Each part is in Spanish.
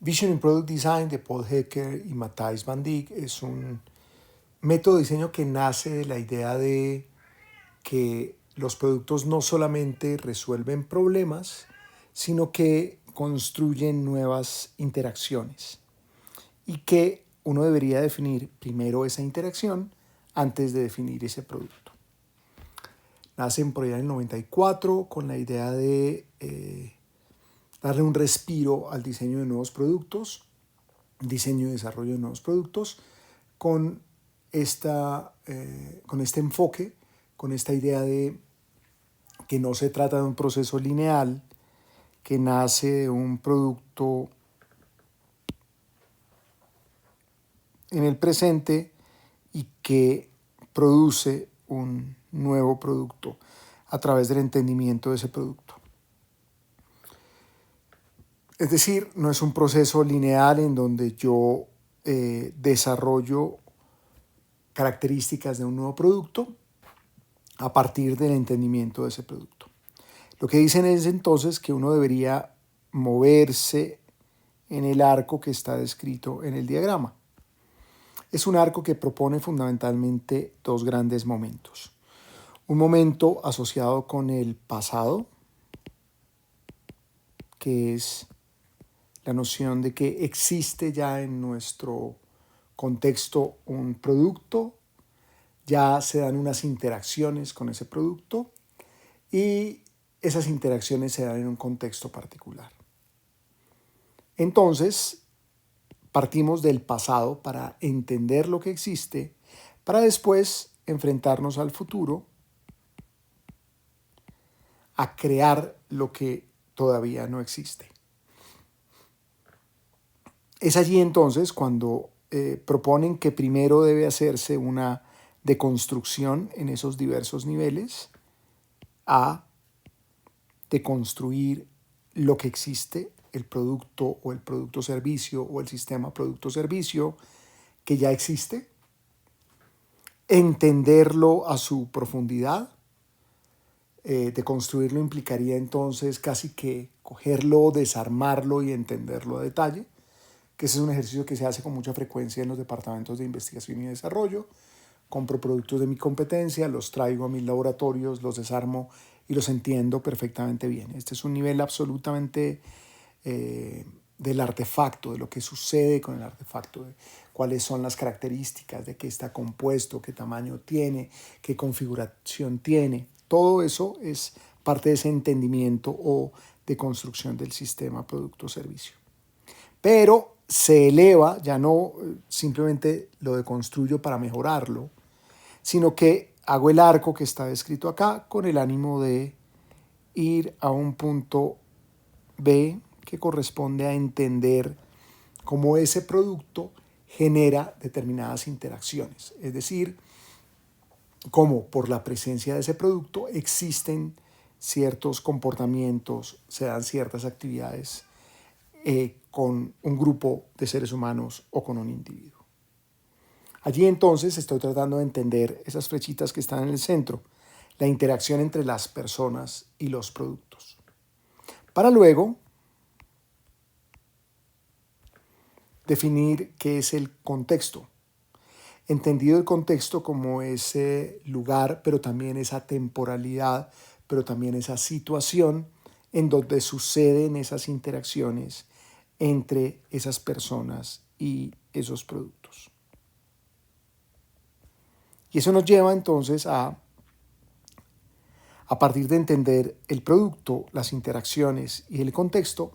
Vision in Product Design de Paul Hecker y Matthijs van Dijk es un método de diseño que nace de la idea de que los productos no solamente resuelven problemas, sino que construyen nuevas interacciones y que uno debería definir primero esa interacción antes de definir ese producto. Nacen por allá en el 94 con la idea de darle un respiro al diseño de nuevos productos, diseño y desarrollo de nuevos productos, con este enfoque, con esta idea de que no se trata de un proceso lineal, que nace de un producto en el presente y que produce un nuevo producto a través del entendimiento de ese producto. Es decir, no es un proceso lineal en donde yo desarrollo características de un nuevo producto a partir del entendimiento de ese producto. Lo que dicen es entonces que uno debería moverse en el arco que está descrito en el diagrama. Es un arco que propone fundamentalmente dos grandes momentos. Un momento asociado con el pasado, que es la noción de que existe ya en nuestro contexto un producto, ya se dan unas interacciones con ese producto y esas interacciones se dan en un contexto particular. Entonces, partimos del pasado para entender lo que existe, para después enfrentarnos al futuro, a crear lo que todavía no existe. Es allí entonces cuando proponen que primero debe hacerse una deconstrucción en esos diversos niveles, a deconstruir lo que existe, el producto o el producto-servicio o el sistema producto-servicio que ya existe, entenderlo a su profundidad. Deconstruirlo implicaría entonces casi que cogerlo, desarmarlo y entenderlo a detalle, que ese es un ejercicio que se hace con mucha frecuencia en los departamentos de investigación y desarrollo. Compro productos de mi competencia, los traigo a mis laboratorios, los desarmo y los entiendo perfectamente bien. Este es un nivel absolutamente del artefacto, de lo que sucede con el artefacto, de cuáles son las características, de qué está compuesto, qué tamaño tiene, qué configuración tiene. Todo eso es parte de ese entendimiento o de construcción del sistema producto-servicio. Pero se eleva, ya no simplemente lo deconstruyo para mejorarlo, sino que hago el arco que está descrito acá con el ánimo de ir a un punto B que corresponde a entender cómo ese producto genera determinadas interacciones. Es decir, cómo por la presencia de ese producto existen ciertos comportamientos, se dan ciertas actividades con un grupo de seres humanos o con un individuo. Allí entonces estoy tratando de entender esas flechitas que están en el centro, la interacción entre las personas y los productos. Para luego definir qué es el contexto. Entendido el contexto como ese lugar, pero también esa temporalidad, pero también esa situación en donde suceden esas interacciones entre esas personas y esos productos. Y eso nos lleva entonces a partir de entender el producto, las interacciones y el contexto,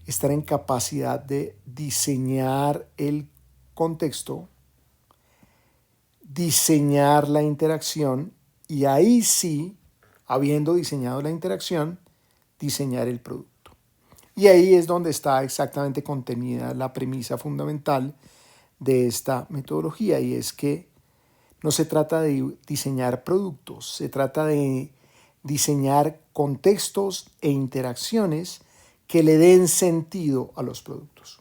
estar en capacidad de diseñar el contexto, diseñar la interacción y ahí sí, habiendo diseñado la interacción, diseñar el producto. Y ahí es donde está exactamente contenida la premisa fundamental de esta metodología, y es que no se trata de diseñar productos, se trata de diseñar contextos e interacciones que le den sentido a los productos.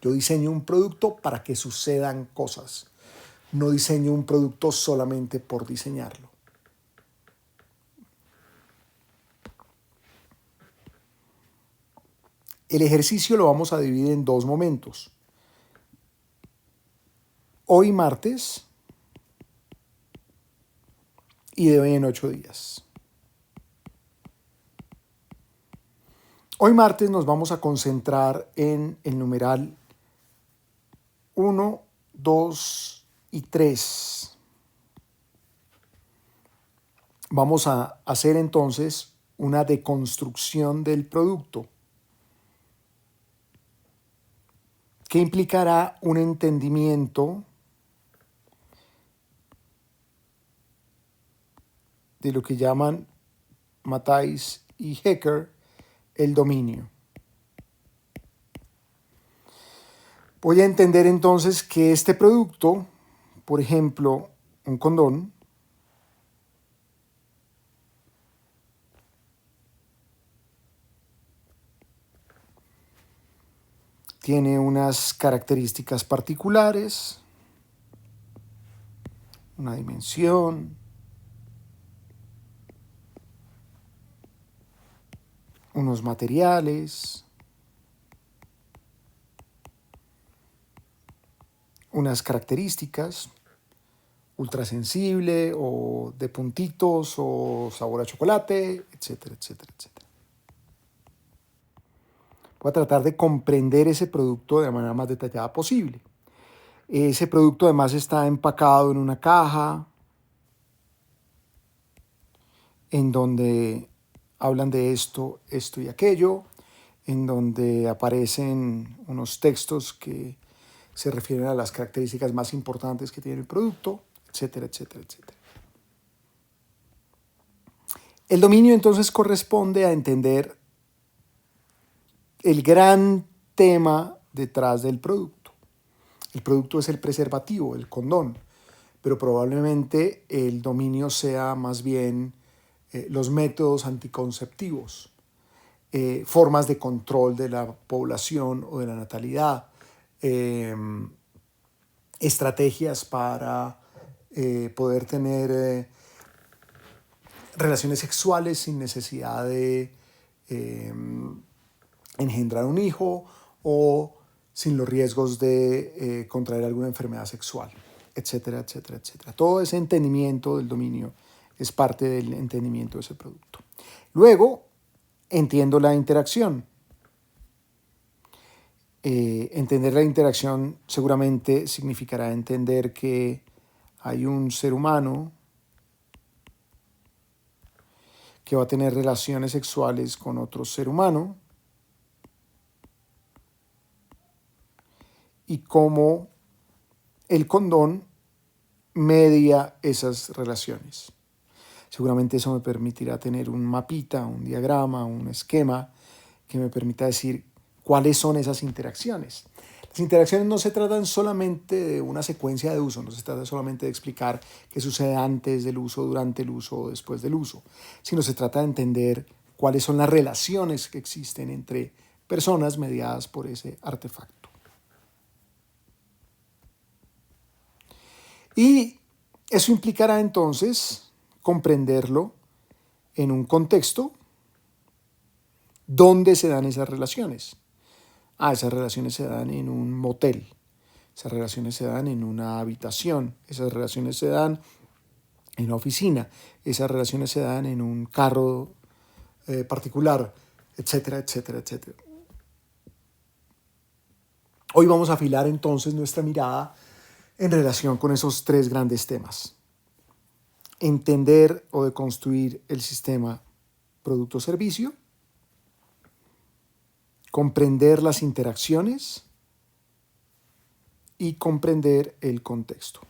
Yo diseño un producto para que sucedan cosas. No diseño un producto solamente por diseñarlo. El ejercicio lo vamos a dividir en dos momentos. Hoy martes y de hoy en 8 días. Hoy martes nos vamos a concentrar en el numeral 1, 2 y 3. Vamos a hacer entonces una deconstrucción del producto que implicará un entendimiento de lo que llaman Matthijs y Hecker el dominio. Voy a entender entonces que este producto, por ejemplo, un condón, tiene unas características particulares, una dimensión, unos materiales, unas características, ultrasensible o de puntitos o sabor a chocolate, etcétera, etcétera, etcétera. Voy a tratar de comprender ese producto de la manera más detallada posible. Ese producto además está empacado en una caja en donde hablan de esto, esto y aquello, en donde aparecen unos textos que se refieren a las características más importantes que tiene el producto, etcétera, etcétera, etcétera. El dominio entonces corresponde a entender el gran tema detrás del producto. El producto es el preservativo, el condón, pero probablemente el dominio sea más bien los métodos anticonceptivos, formas de control de la población o de la natalidad, estrategias para poder tener relaciones sexuales sin necesidad de engendrar un hijo o sin los riesgos de contraer alguna enfermedad sexual, etcétera, etcétera, etcétera. Todo ese entendimiento del dominio es parte del entendimiento de ese producto. Luego, entiendo la interacción. Entender la interacción seguramente significará entender que hay un ser humano que va a tener relaciones sexuales con otro ser humano y cómo el condón media esas relaciones. Seguramente eso me permitirá tener un mapita, un diagrama, un esquema que me permita decir cuáles son esas interacciones. Las interacciones no se tratan solamente de una secuencia de uso, no se trata solamente de explicar qué sucede antes del uso, durante el uso o después del uso, sino se trata de entender cuáles son las relaciones que existen entre personas mediadas por ese artefacto. Y eso implicará entonces comprenderlo en un contexto donde se dan esas relaciones. Esas relaciones se dan en un motel, esas relaciones se dan en una habitación, esas relaciones se dan en una oficina, esas relaciones se dan en un carro particular, etcétera, etcétera, etcétera. Hoy vamos a afilar entonces nuestra mirada en relación con esos tres grandes temas. Entender o deconstruir el sistema producto-servicio, comprender las interacciones y comprender el contexto.